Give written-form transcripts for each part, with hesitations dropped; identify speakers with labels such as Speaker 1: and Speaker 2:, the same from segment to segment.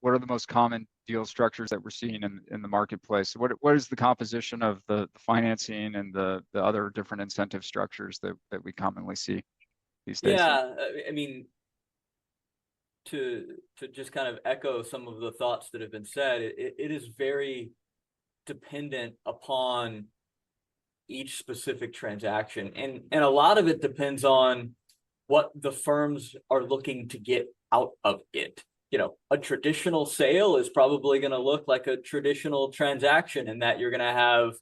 Speaker 1: what are the most common deal structures that we're seeing in the marketplace? What is the composition of the financing and the other different incentive structures that we commonly see these days?
Speaker 2: Yeah, I mean, to just kind of echo some of the thoughts that have been said, it is very dependent upon each specific transaction, and a lot of it depends on what the firms are looking to get out of it. A traditional sale is probably going to look like a traditional transaction in that you're going to have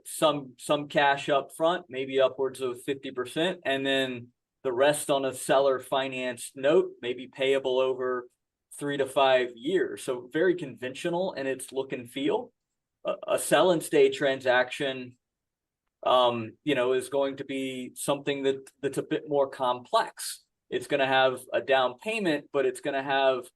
Speaker 2: some cash up front, maybe upwards of 50%, and then the rest on a seller financed note, maybe payable over 3 to 5 years. So very conventional in its look and feel. A sell and stay transaction, is going to be something that's a bit more complex. It's going to have a down payment, but it's going to have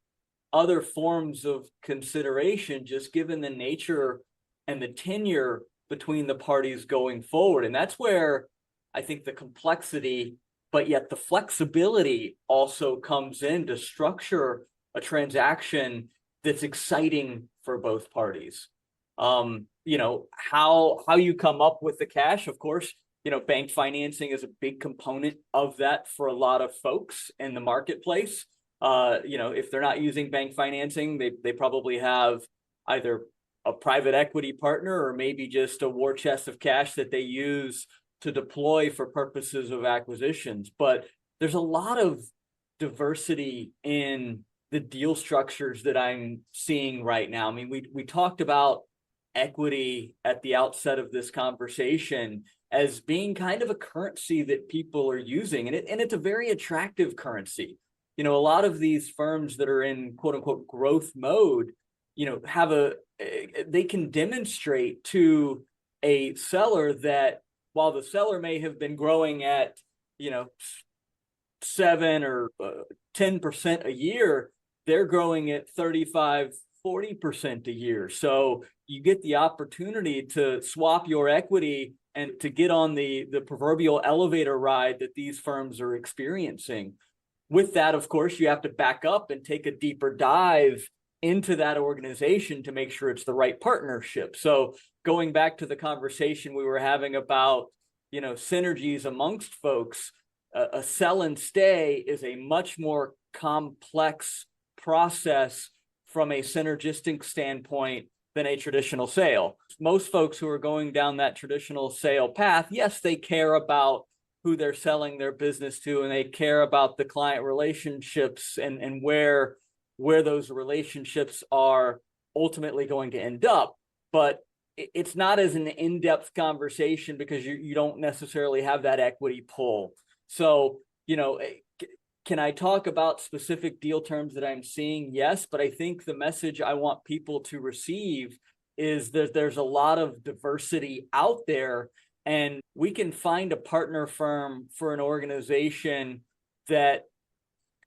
Speaker 2: other forms of consideration, just given the nature and the tenure between the parties going forward. And that's where I think the complexity, but yet the flexibility also comes in to structure a transaction that's exciting for both parties. How you come up with the cash, of course, bank financing is a big component of that for a lot of folks in the marketplace. If they're not using bank financing, they probably have either a private equity partner or maybe just a war chest of cash that they use to deploy for purposes of acquisitions. But there's a lot of diversity in the deal structures that I'm seeing right now. I mean, we talked about equity at the outset of this conversation as being kind of a currency that people are using, and it's a very attractive currency. A lot of these firms that are in quote unquote growth mode, they can demonstrate to a seller that while the seller may have been growing at 7 or 10% a year, they're growing at 35, 40% a year. So you get the opportunity to swap your equity and to get on the proverbial elevator ride that these firms are experiencing. With that, of course, you have to back up and take a deeper dive into that organization to make sure it's the right partnership. So going back to the conversation we were having about, synergies amongst folks, a sell and stay is a much more complex process from a synergistic standpoint than a traditional sale. Most folks who are going down that traditional sale path, yes, they care about who they're selling their business to, and they care about the client relationships and where those relationships are ultimately going to end up. But it's not as an in-depth conversation because you don't necessarily have that equity pull. So, can I talk about specific deal terms that I'm seeing? Yes, but I think the message I want people to receive is that there's a lot of diversity out there, and we can find a partner firm for an organization that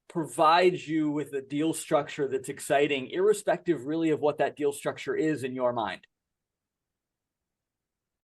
Speaker 2: provides you with a deal structure that's exciting, irrespective really of what that deal structure is in your mind.